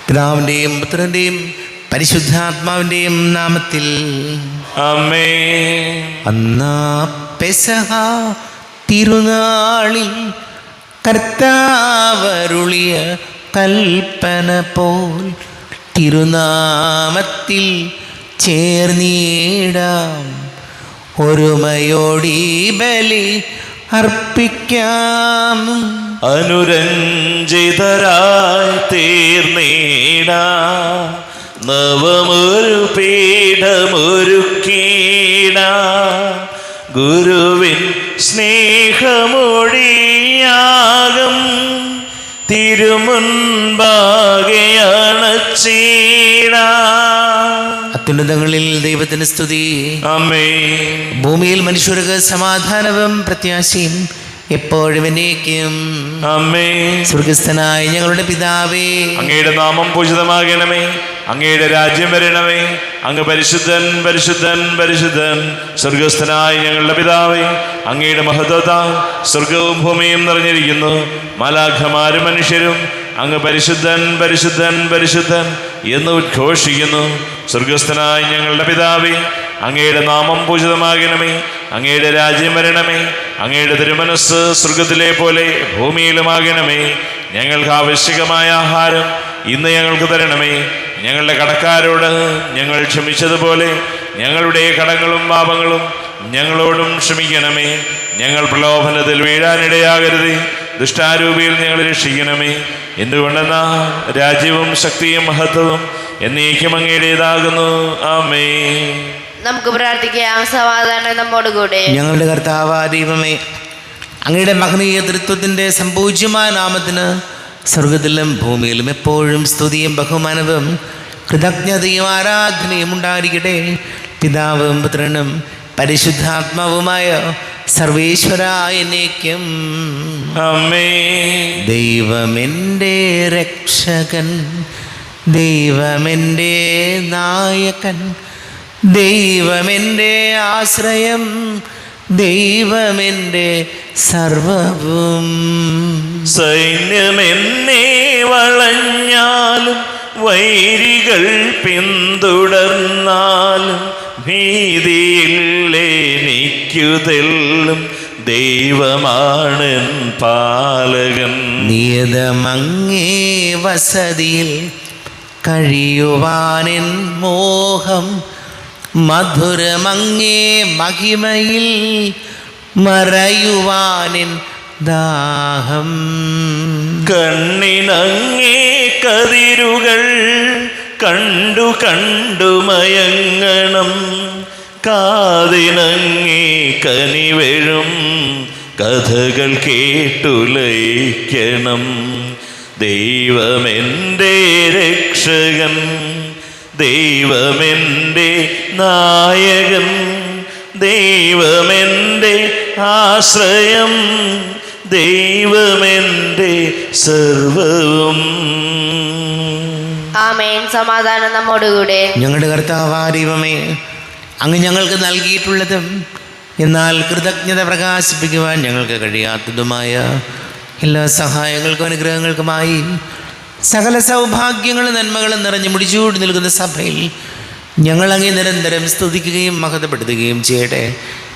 പിതാവിൻ്റെയും പുത്രൻ്റെയും പരിശുദ്ധാത്മാവിൻ്റെയും നാമത്തിൽ ആമേൻ. അന്നാ പെസഹ തിരുനാളിൽ കർത്താവരുളിയ കൽപ്പന പോൽ തിരുനാമത്തിൽ ചേർന്നിടാം. ഒരുമയോടി ബലി അർപ്പിക്കാം. അനുരഞ്ജിതരായി തീർന്നീടാ നവമൊരു പീഠമൊരുക്കീട ഗുരുവിൻ സ്നേഹമൊഴിയാകം തിരുമുൻപാകെ അണച്ചീട. അത്യുന്നതങ്ങളിൽ ദൈവത്തിന് സ്തുതി. ആമേൻ. ഭൂമിയിൽ മനുഷ്യർക്ക് സമാധാനവും പ്രത്യാശയും എപ്പോഴും എന്നേക്കും. ആമേൻ. സ്വർഗസ്ഥനായ ഞങ്ങളുടെ പിതാവേ, അങ്ങയുടെ നാമം പൂജിതമാകണമേ. അങ്ങയുടെ രാജ്യം വരണമേ. അങ്ങ് പരിശുദ്ധൻ പരിശുദ്ധൻ പരിശുദ്ധൻ. സ്വർഗസ്ഥനായ ഞങ്ങളുടെ പിതാവേ, അങ്ങയുടെ മഹത്വത സ്വർഗവും ഭൂമിയും നിറഞ്ഞിരിക്കുന്നു. മാലാഖമാരും മനുഷ്യരും അങ്ങ് പരിശുദ്ധൻ പരിശുദ്ധൻ പരിശുദ്ധൻ എന്ന് ഉദ്ഘോഷിക്കുന്നു. സ്വർഗസ്ഥനായ ഞങ്ങളുടെ പിതാവേ, അങ്ങയുടെ നാമം പൂജിതമാകണമേ. അങ്ങയുടെ രാജ്യം വരണമേ. അങ്ങയുടെ തിരുമനസ്സ് സ്വർഗത്തിലെ പോലെ ഭൂമിയിലുമാകണമേ. ഞങ്ങൾക്ക് ആവശ്യകമായ ആഹാരം ഇന്ന് ഞങ്ങൾക്ക് തരണമേ. ഞങ്ങളുടെ കടക്കാരോട് ഞങ്ങൾ ക്ഷമിച്ചതുപോലെ ഞങ്ങളുടെ കടങ്ങളും പാപങ്ങളും ഞങ്ങളോടും ക്ഷമിക്കണമേ. ഞങ്ങൾ പ്രലോഭനത്തിൽ വീഴാനിടയാകരുതേ. ദുഷ്ടാരൂപിയിൽ ഞങ്ങൾ രക്ഷിക്കണമേ. എന്തുകൊണ്ടെന്നാ രാജ്യവും ശക്തിയും മഹത്വവും എന്നേക്കും അങ്ങയുടേതാകുന്നു. ആമേൻ. നമുക്ക് പ്രാർത്ഥിക്കാം. സമാധാനം നമ്മോടുകൂടെ. ഞങ്ങളുടെ കർത്താവായ ദൈവമേ, അങ്ങയുടെ മഹനീയ തൃത്വത്തിൻ്റെ സംപൂജ്യമായ നാമത്തിന് സ്വർഗത്തിലും ഭൂമിയിലും എപ്പോഴും സ്തുതിയും ബഹുമാനവും കൃതജ്ഞതയും ആരാധനയും ഉണ്ടായിരിക്കട്ടെ. പിതാവും പുത്രനും പരിശുദ്ധാത്മാവുമായ സർവേശ്വരായ എന്നേക്കും. ആമേൻ. ദൈവമെൻ്റെ രക്ഷകൻ, ദൈവമെൻ്റെ നായകൻ, ദൈവമെൻ്റെ ആശ്രയം, ദൈവമെൻ്റെ സർവവും. സൈന്യമെന്നെ വളഞ്ഞാലും വൈരികൾ പിന്തുടർന്നാലും ഭീതിയില്ലെനിക്കു തെല്ലും ദൈവമാണ് പാലകൻ. നിയതമങ്ങേ വസതിയിൽ കഴിയുവാനെൻ മോഹം, മധുരമങ്ങേ മഹിമയിൽ മറയുവാനെൻ ദാഹം. കണ്ണിനങ്ങേ കതിരുകൾ കണ്ടു കണ്ടു മയങ്ങണം. കാതിനങ്ങേ കനിവെഴും കഥകൾ കേട്ടുലയിക്കണം. ദൈവമെൻ്റെ രക്ഷകൻ, ദൈവമെൻ്റെ നായകൻ, ദൈവമെൻ്റെ ആശ്രയം, ദൈവമെൻ്റെ സർവവും. ആമേൻ. സമാധാനം നമ്മോടുകൂടെ. ഞങ്ങളുടെ കർത്താവായ ദൈവമേ, അങ്ങ് ഞങ്ങൾക്ക് നൽകിയിട്ടുള്ളതും എന്നാൽ കൃതജ്ഞത പ്രകാശിപ്പിക്കുവാൻ ഞങ്ങൾക്ക് കഴിയാത്തതുമായ എല്ലാ സഹായങ്ങൾക്കും അനുഗ്രഹങ്ങൾക്കുമായി സകല സൗഭാഗ്യങ്ങളും നന്മകളും നിറഞ്ഞു മുടിച്ചൂടി നിൽക്കുന്ന സഭയിൽ ഞങ്ങൾ അങ്ങേ നിരന്തരം സ്തുതിക്കുകയും മഹത്വപ്പെടുത്തുകയും ചെയ്യട്ടെ.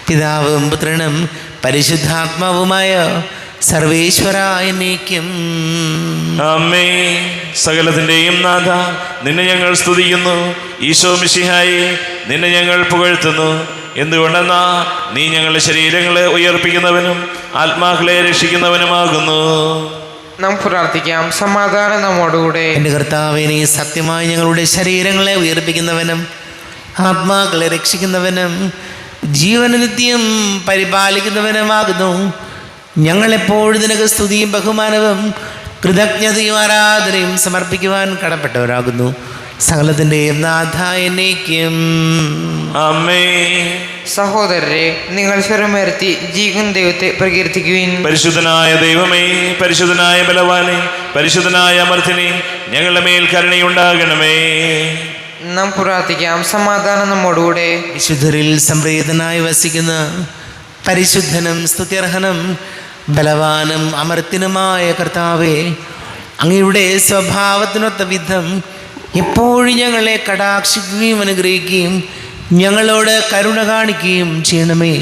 പിതാവും പുത്രനും പരിശുദ്ധാത്മാവുമായ സർവേശ്വരായ എന്നേക്കും. ആമേൻ. സകലത്തിൻ്റെയും നാഥ, നിന്നെ ഞങ്ങൾ സ്തുതിക്കുന്നു. ഈശോ മിശിഹായെ, നിന്നെ ഞങ്ങൾ പുകഴ്ത്തുന്നു. എന്തുകൊണ്ടെന്നാ നീ ഞങ്ങളുടെ ശരീരങ്ങളെ ഉയർപ്പിക്കുന്നവനും ആത്മാക്കളെ രക്ഷിക്കുന്നവനുമാകുന്നു. നാം പ്രാർത്ഥിക്കാം. സമാധാനം നമ്മോടുകൂടെ. എൻ്റെ കർത്താവേ, നീ സത്യമായി ഞങ്ങളുടെ ശരീരങ്ങളെ ഉയർപ്പിക്കുന്നവനും ആത്മാക്കളെ രക്ഷിക്കുന്നവനും ജീവന നിത്യം പരിപാലിക്കുന്നവനുമാകുന്നു. ഞങ്ങളെപ്പോഴും നിനക്ക് സ്തുതിയും ബഹുമാനവും കൃതജ്ഞതയും ആരാധനയും സമർപ്പിക്കുവാൻ കടപ്പെട്ടവരാകുന്നു. സകലത്തിൻ്റെയും നാഥ എന്നേക്കും. ആമേൻ. സഹോദരരെ, നിങ്ങൾ സ്വരമുയർത്തി ജീവൻ ദൈവത്തെ പ്രകീർത്തിക്കുവിൻ. പരിശുദ്ധനായ ദൈവമേ, പരിശുദ്ധനായ ബലവാനെ, പരിശുദ്ധനായ അമർത്തിനെ, ഞങ്ങളുടെ മേൽ കരുണയുണ്ടാകണമേ. നാം പ്രാർത്ഥിക്കാം. സമാധാനം നമ്മോടുകൂടെ. വിശുദ്ധരിൽ സംപ്രീതനായി വസിക്കുന്ന പരിശുദ്ധനും സ്തുത്യർഹനും ബലവാനും അമർത്തിനുമായ കർത്താവേ, അങ്ങയുടെ സ്വഭാവത്തിനൊത്ത വിധം എപ്പോഴും ഞങ്ങളെ കടാക്ഷിക്കുകയും അനുഗ്രഹിക്കുകയും ഞങ്ങളോട് കരുണ കാണിക്കുകയും ചെയ്യണമേ.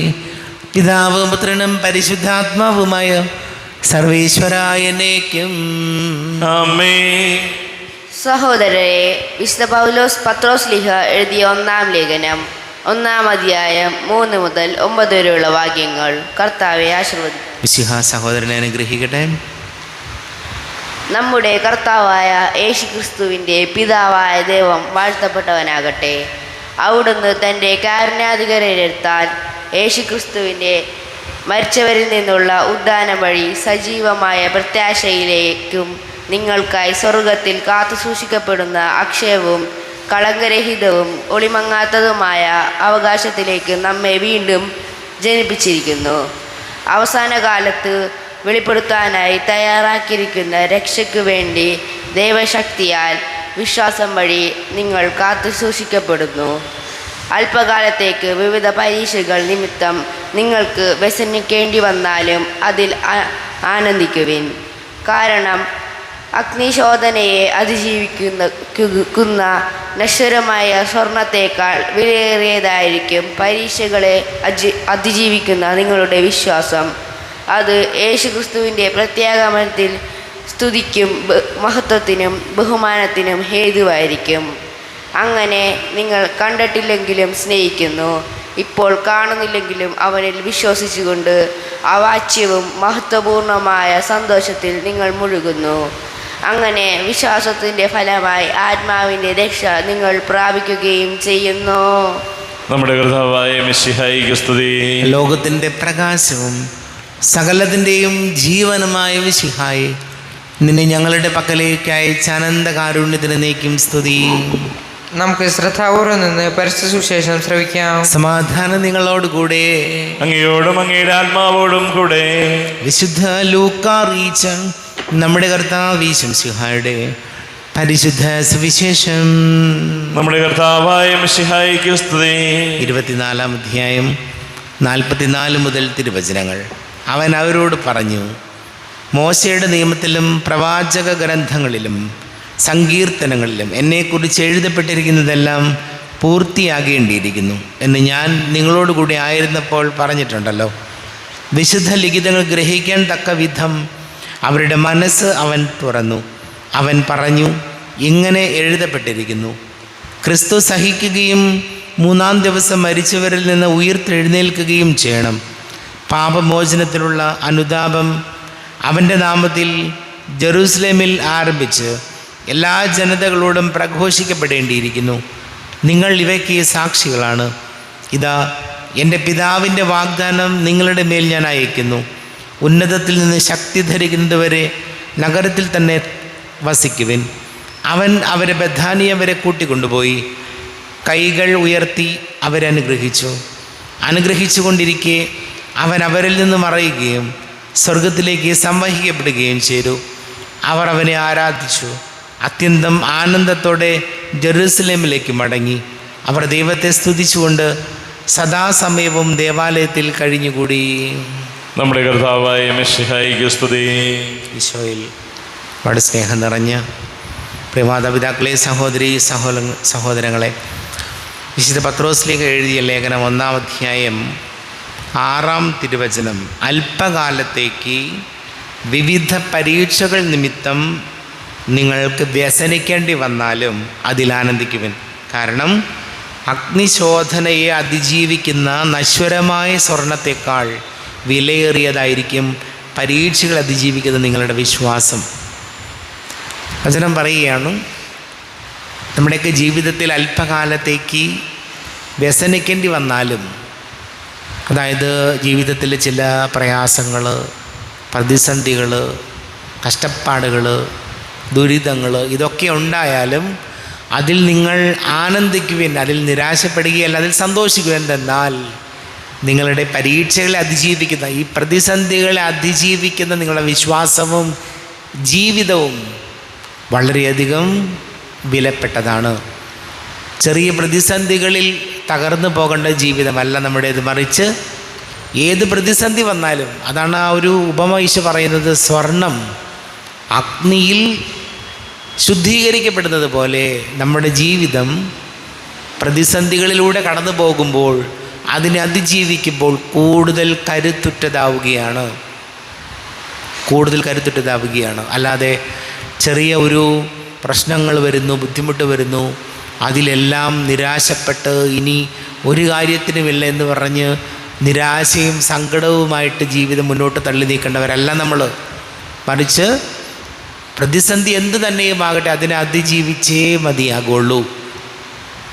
പിതാവും പുത്രനും പരിശുദ്ധാത്മാവുമായ സർവേശ്വരായ എന്നേക്കും ആമേൻ. സഹോദരരെ, വിശുദ്ധ പൗലോസ് പത്രോസ്ലീഹ എഴുതിയ 1-ാം ലേഖനം 1-ാം അധ്യായം 3 മുതൽ 9 വരെയുള്ള വാക്യങ്ങൾ. കർത്താവെ ആശീർവദിക്കും. മിശിഹാ സഹോദരനെ അനുഗ്രഹിക്കട്ടെ. നമ്മുടെ കർത്താവായ യേശുക്രിസ്തുവിൻ്റെ പിതാവായ ദൈവം വാഴ്ത്തപ്പെട്ടവനാകട്ടെ. അവിടുന്ന് തൻ്റെ കാരുണ്യാധികാരത്താൽ യേശുക്രിസ്തുവിൻ്റെ മരിച്ചവരിൽ നിന്നുള്ള ഉദ്ധാനം വഴി സജീവമായ പ്രത്യാശയിലേക്കും നിങ്ങൾക്കായി സ്വർഗത്തിൽ കാത്തു സൂക്ഷിക്കപ്പെടുന്ന അക്ഷയവും കളങ്കരഹിതവും ഒളിമങ്ങാത്തതുമായ അവകാശത്തിലേക്ക് നമ്മെ വീണ്ടും ജനിപ്പിച്ചിരിക്കുന്നു. അവസാന കാലത്ത് വെളിപ്പെടുത്താനായി തയ്യാറാക്കിയിരിക്കുന്ന രക്ഷയ്ക്ക് വേണ്ടി ദൈവശക്തിയാൽ വിശ്വാസം വഴി നിങ്ങൾ കാത്തു സൂക്ഷിക്കപ്പെടുന്നു. അല്പകാലത്തേക്ക് വിവിധ പരീക്ഷകൾ നിമിത്തം നിങ്ങൾക്ക് വ്യസനിക്കേണ്ടി വന്നാലും അതിൽ ആനന്ദിക്കുവിൻ. കാരണം അഗ്നിശോധനയെ അതിജീവിക്കുന്ന നശ്വരമായ സ്വർണത്തേക്കാൾ വിലയേറിയതായിരിക്കും പരീക്ഷകളെ അതിജീവിക്കുന്ന നിങ്ങളുടെ വിശ്വാസം. അത് യേശുക്രിസ്തുവിൻ്റെ പ്രത്യാഗമനത്തിൽ സ്തുതിക്കും മഹത്വത്തിനും ബഹുമാനത്തിനും ഹേതുവായിരിക്കും. അങ്ങനെ നിങ്ങൾ കണ്ടിട്ടില്ലെങ്കിലും സ്നേഹിക്കുന്നു, ഇപ്പോൾ കാണുന്നില്ലെങ്കിലും അവനിൽ വിശ്വസിച്ചുകൊണ്ട് അവാച്യവും മഹത്വപൂർണമായ സന്തോഷത്തിൽ നിങ്ങൾ മുഴുകുന്നു. അങ്ങനെ വിശ്വാസത്തിൻ്റെ ഫലമായി ആത്മാവിൻ്റെ രക്ഷ നിങ്ങൾ പ്രാപിക്കുകയും ചെയ്യുന്നു. നമ്മുടെ കർത്താവായ മിശിഹായിക്ക് സ്തുതി. ലോകത്തിൻ്റെ പ്രകാശവും സകലത്തിൻ്റെയും ജീവനുമായ മിശിഹായി, നിന്നെ ഞങ്ങളുടെ പക്കലേക്ക് അയച്ച അനന്ത കാരുണ്യത്തിന് നീക്കും സ്തുതി. നമുക്ക് ശ്രദ്ധാപൂർവം നിന്ന് പരിശുദ്ധ സുവിശേഷം ശ്രവിക്കാം. സമാധാനം നിങ്ങളോടുകൂടെ. അങ്ങയോടും അങ്ങയുടെ ആത്മാവോടും കൂടെ. വിശുദ്ധ ലൂക്കാ അറിയിച്ച നമ്മുടെ കർത്താവ് മിശിഹായുടെ പരിശുദ്ധ സുവിശേഷം. നമ്മുടെ കർത്താവായ മിശിഹായിക്ക് സ്തുതി. 24-ാം അധ്യായം 44 മുതൽ തിരുവചനങ്ങൾ. അവൻ അവരോട് പറഞ്ഞു, മോശയുടെ നിയമത്തിലും പ്രവാചക ഗ്രന്ഥങ്ങളിലും സങ്കീർത്തനങ്ങളിലും എന്നെക്കുറിച്ച് എഴുതപ്പെട്ടിരിക്കുന്നതെല്ലാം പൂർത്തിയാകേണ്ടിയിരിക്കുന്നു എന്ന് ഞാൻ നിങ്ങളോട് കൂടി ആയിരുന്നപ്പോൾ പറഞ്ഞിട്ടുണ്ടല്ലോ. വിശുദ്ധ ലിഖിതങ്ങൾ ഗ്രഹിക്കാൻ തക്ക വിധം അവരുടെ മനസ്സ് അവൻ തുറന്നു. അവൻ പറഞ്ഞു, ഇങ്ങനെ എഴുതപ്പെട്ടിരിക്കുന്നു, ക്രിസ്തു സഹിക്കുകയും 3-ാം ദിവസം മരിച്ചവരിൽ നിന്ന് ഉയിർത്തെഴുന്നേൽക്കുകയും ചെയ്യണം. പാപമോചനത്തിലുള്ള അനുതാപം അവൻ്റെ നാമത്തിൽ ജെറൂസലേമിൽ ആരംഭിച്ച് എല്ലാ ജനതകളോടും പ്രഘോഷിക്കപ്പെടേണ്ടിയിരിക്കുന്നു. നിങ്ങൾ ഇവയ്ക്ക് സാക്ഷികളാണ്. ഇതാ, എൻ്റെ പിതാവിൻ്റെ വാഗ്ദാനം നിങ്ങളുടെ മേൽ ഞാൻ അയക്കുന്നു. ഉന്നതത്തിൽ നിന്ന് ശക്തി ധരിക്കുന്നതുവരെ നഗരത്തിൽ തന്നെ വസിക്കുവിൻ. അവൻ അവരെ ബഥാനിയ വരെ കൂട്ടിക്കൊണ്ടുപോയി കൈകൾ ഉയർത്തി അവരെ അനുഗ്രഹിച്ചു കൊണ്ടിരിക്കെ അവൻ അവരിൽ നിന്ന് മറയുകയും സ്വർഗത്തിലേക്ക് സംവഹിക്കപ്പെടുകയും ചെയ്തു. അവർ അവനെ ആരാധിച്ചു. അത്യന്തം ആനന്ദത്തോടെ ജെറൂസലേമിലേക്ക് മടങ്ങി. അവർ ദൈവത്തെ സ്തുതിച്ചുകൊണ്ട് സദാസമയവും ദേവാലയത്തിൽ കഴിഞ്ഞുകൂടി. നമ്മുടെ കർത്താവായ മിശിഹായിക്ക് സ്തുതി. ഈശോയിൽ വളരെ സ്നേഹം നിറഞ്ഞ പ്രിയമാതാപിതാക്കളെ, സഹോദരങ്ങളെ, വിശുദ്ധ പത്രോസ്ലീഹ എഴുതിയ ലേഖനം 1-ാം അധ്യായം 6-ാം തിരുവചനം. അല്പകാലത്തേക്ക് വിവിധ പരീക്ഷകൾ നിമിത്തം നിങ്ങൾക്ക് വ്യസനിക്കേണ്ടി വന്നാലും അതിലാനന്ദിക്കുവിൻ. കാരണം അഗ്നിശോധനയെ അതിജീവിക്കുന്ന നശ്വരമായ സ്വർണത്തേക്കാൾ വിലയേറിയതായിരിക്കും പരീക്ഷകൾ അതിജീവിക്കുന്ന നിങ്ങളുടെ വിശ്വാസം. വചനം പറയുകയാണ്, നമ്മുടെയൊക്കെ ജീവിതത്തിൽ അല്പകാലത്തേക്ക് വ്യസനിക്കേണ്ടി വന്നാലും, അതായത് ജീവിതത്തിൽ ചില പ്രയാസങ്ങൾ, പ്രതിസന്ധികൾ, കഷ്ടപ്പാടുകൾ, ദുരിതങ്ങൾ ഇതൊക്കെ ഉണ്ടായാലും അതിൽ നിങ്ങൾ ആനന്ദിക്കുവിൻ, അതിൽ നിരാശപ്പെടുകയല്ല, അതിൽ സന്തോഷിക്കുവിൻ. എന്തെന്നാൽ നിങ്ങളുടെ പരീക്ഷകളെ അതിജീവിക്കുന്ന, ഈ പ്രതിസന്ധികളെ അതിജീവിക്കുന്ന നിങ്ങളുടെ വിശ്വാസവും ജീവിതവും വളരെയധികം വിലപ്പെട്ടതാണ്. ചെറിയ പ്രതിസന്ധികളിൽ തകർന്നു പോകേണ്ട ജീവിതമല്ല നമ്മുടേത്. മറിച്ച് ഏത് പ്രതിസന്ധി വന്നാലും, അതാണ് ആ ഒരു ഉപമ ഈശോ പറയുന്നത്, സ്വർണം അഗ്നിയിൽ ശുദ്ധീകരിക്കപ്പെടുന്നത് പോലെ നമ്മുടെ ജീവിതം പ്രതിസന്ധികളിലൂടെ കടന്നു പോകുമ്പോൾ അതിനെ അതിജീവിക്കുമ്പോൾ കൂടുതൽ കരുത്തുറ്റതാവുകയാണ്. അല്ലാതെ ചെറിയ ഒരു പ്രശ്നങ്ങൾ വരുന്നു, ബുദ്ധിമുട്ട് വരുന്നു, അതിലെല്ലാം നിരാശപ്പെട്ട് ഇനി ഒരു കാര്യത്തിനുമില്ല എന്ന് പറഞ്ഞ് നിരാശയും സങ്കടവുമായിട്ട് ജീവിതം മുന്നോട്ട് തള്ളി നീക്കേണ്ടവരല്ല നമ്മൾ. മറിച്ച് പ്രതിസന്ധി എന്ത് തന്നെയുമാകട്ടെ അതിനെ അതിജീവിച്ചേ മതിയാകുള്ളൂ.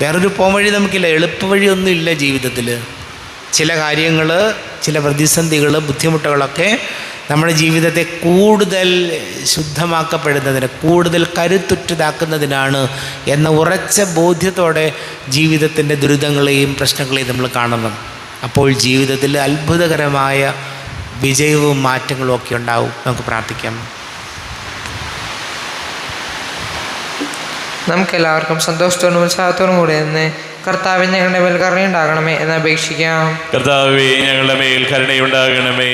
വേറൊരു പോംവഴി നമുക്കില്ല, എളുപ്പവഴിയൊന്നും ഇല്ല ജീവിതത്തിൽ. ചില കാര്യങ്ങൾ, ചില പ്രതിസന്ധികൾ, ബുദ്ധിമുട്ടുകളൊക്കെ നമ്മുടെ ജീവിതത്തെ കൂടുതൽ ശുദ്ധമാക്കപ്പെടുന്നതിന്, കൂടുതൽ കരുത്തുറ്റതാക്കുന്നതിനാണ് എന്ന ഉറച്ച ബോധ്യത്തോടെ ജീവിതത്തിൻ്റെ ദുരിതങ്ങളെയും പ്രശ്നങ്ങളെയും നമ്മൾ കാണണം. അപ്പോൾ ജീവിതത്തിൽ അത്ഭുതകരമായ വിജയവും മാറ്റങ്ങളും ഒക്കെ ഉണ്ടാവും. നമുക്ക് പ്രാർത്ഥിക്കാം. നമുക്കെല്ലാവർക്കും സന്തോഷത്തോടും ഉത്സാഹത്തോടും കൂടെ എന്ന് കർത്താവേ ഞങ്ങളുടെ മേൽ കരുണയുണ്ടാകണമേ എന്ന് അപേക്ഷിക്കാം. കർത്താവേ ഞങ്ങളുടെ മേൽ കരുണയുണ്ടാകണമേ.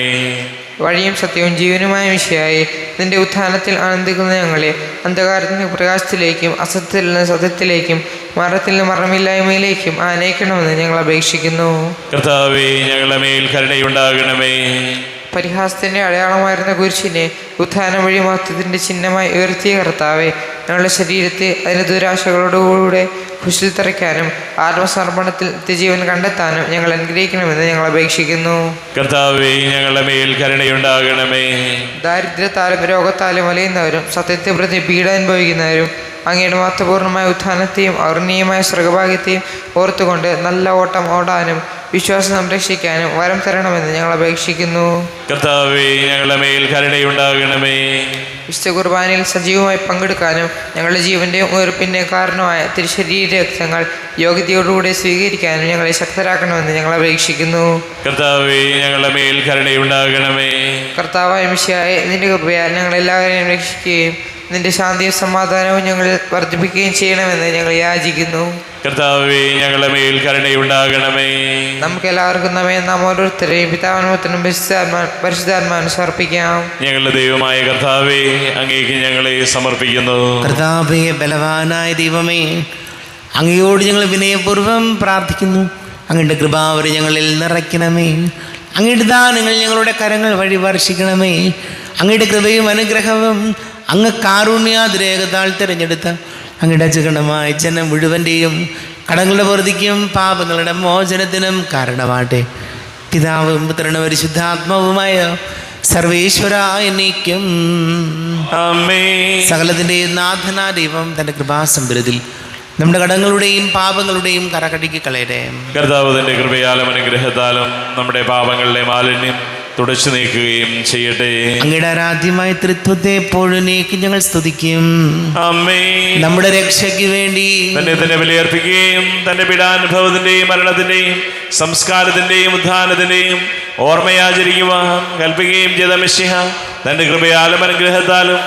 വഴിയും സത്യവും ജീവനുമായ വിഷയമായി നിന്റെ ഉത്ഥാനത്തിൽ ആനന്ദിക്കുന്ന ഞങ്ങളെ അന്ധകാരത്തിൻ്റെ പ്രകാശത്തിലേക്കും അസത്യത്തിൽ നിന്ന് സത്യത്തിലേക്കും മരണത്തിൽ നിന്ന് മരണമില്ലായ്മയിലേക്കും ആനയിക്കണമെന്ന് ഞങ്ങൾ അപേക്ഷിക്കുന്നു. കർത്താവേ ഞങ്ങളുടെ മേൽ കരുണയുണ്ടാകണമേ. പരിഹാസത്തിൻ്റെ അടയാളമായിരുന്ന കുരിശിനെ ഉത്ഥാനം വഴി മഹത്വത്തിൻ്റെ ചിഹ്നമായി ഉയർത്തിയ കർത്താവെ, ഞങ്ങളുടെ ശരീരത്തെ അതിൻ്റെ ദുരാശകളോടുകൂടെ കുശിൽ തറയ്ക്കാനും ആത്മസമർപ്പണത്തിൽ നിത്യജീവൻ കണ്ടെത്താനും ഞങ്ങൾ അനുഗ്രഹിക്കണമെന്ന് ഞങ്ങൾ അപേക്ഷിക്കുന്നു. കർത്താവേ ഞങ്ങളുടെ മേൽ കരുണയുണ്ടാകണമേ. ദാരിദ്ര്യത്താലും രോഗത്താലും വലയുന്നവരും സത്യത്തെ പ്രതി പീഡ അനുഭവിക്കുന്നവരും അങ്ങയുടെ മഹത്വപൂർണ്ണമായ ഉത്ഥാനത്തെയും അവർണീയമായ സ്വർഗഭാഗ്യത്തെയും ഓർത്തുകൊണ്ട് നല്ല ഓട്ടം ഓടാനും വിശ്വാസം സംരക്ഷിക്കാനും വരം തരണമെന്ന് ഞങ്ങൾ അപേക്ഷിക്കുന്നു. കർത്താവേ ഞങ്ങളുടെ മേൽ കരുണയുണ്ടാകണമേ. വിശുദ്ധ കുർബാനയിൽ സജീവമായി പങ്കെടുക്കാനും ഞങ്ങളുടെ ജീവൻ്റെയും ഉയർപ്പിൻ്റെ കാരണമായ തിരുശരീര രക്തങ്ങൾ യോഗ്യതയോടുകൂടി സ്വീകരിക്കാനും ഞങ്ങളെ ശക്തരാക്കണമെന്ന് ഞങ്ങൾ അപേക്ഷിക്കുന്നു. കർത്താവേ ഞങ്ങളുടെ മേൽ കരുണയുണ്ടാകണമേ. കർത്താവായ മിശിഹായെ നിന്റെ കൃപയാൽ ഞങ്ങളെല്ലാവരെയും രക്ഷിക്കുകയും നിന്റെ ശാന്തിയും സമാധാനവും ഞങ്ങൾ വർദ്ധിപ്പിക്കുകയും ചെയ്യണമെന്ന് ഞങ്ങൾ യാചിക്കുന്നു. കർത്താവേ ഞങ്ങളുടെ മേൽ കരുണയുണ്ടാകണമേ. നമുക്ക് എല്ലാവർക്കും നാം ഓരോരുത്തരെയും പിതാവിനും പരിശുദ്ധാത്മാവിനും സമർപ്പിക്കാം. ഞങ്ങളുടെ ദൈവമായ കർത്താവേ, അങ്ങേക്ക് ഞങ്ങളെ സമർപ്പിക്കുന്നു. കർത്താവേ, ബലവാനായ ദൈവമേ, അങ്ങയോട് ഞങ്ങൾ വിനയപൂർവ്വം പ്രാർത്ഥിക്കുന്നു. അങ്ങയുടെ കൃപാവരെ ഞങ്ങളിൽ നിറയ്ക്കണമേ. അങ്ങയുടെ ദാനങ്ങൾ ഞങ്ങളുടെ കരങ്ങൾ വഴി വർഷിക്കണമേ. അങ്ങയുടെ കൃപയും അനുഗ്രഹവും അങ്ങ് കാരുണ്യാതിരേകത്താൽ തിരഞ്ഞെടുത്ത അങ്ങയുടെ അജഗണമായ ജനം മുഴുവൻ്റെയും കടങ്ങളുടെ പൊറുതിക്കും പാപങ്ങളുടെ മോചനത്തിനും കാരണമാട്ടെ. പിതാവും പുത്രനും പരിശുദ്ധാത്മാവുമായ സർവേശ്വര എന്നേക്കും ആമേൻ. സകലത്തിൻ്റെയും നാഥനാ ദൈവം തൻ്റെ കൃപാസമ്പരത്തിൽ നമ്മുടെ കടങ്ങളുടെയും പാപങ്ങളുടെയും കരകടിക്ക് കളയട്ടെ. കർത്താവ് തന്റെ കൃപയാലും അനുഗ്രഹത്താലും നമ്മുടെ പാപങ്ങളുടെ മാലിന്യം തുടച്ചു നീക്കുകയും ചെയ്യട്ടെ. അങ്ങയുടെ ആരാധ്യമായ തൃത്വത്തെ എപ്പോഴും ഞങ്ങൾ സ്തുതിക്കും. ആമേൻ. നമ്മുടെ രക്ഷയ്ക്ക് വേണ്ടി തന്നെ ബലിയർപ്പിക്കുകയും തന്റെ പീഡാനുഭവത്തിന്റെയും മരണത്തിന്റെയും സംസ്കാരത്തിന്റെയും ഉത്ഥാനത്തിന്റെയും ഓർമ്മയാചരിക്കുവാൻ കൽപ്പിക്കുകയും ചെയ്ത മിശിഹ തന്റെ കൃപയാലും അനുഗ്രഹത്താലും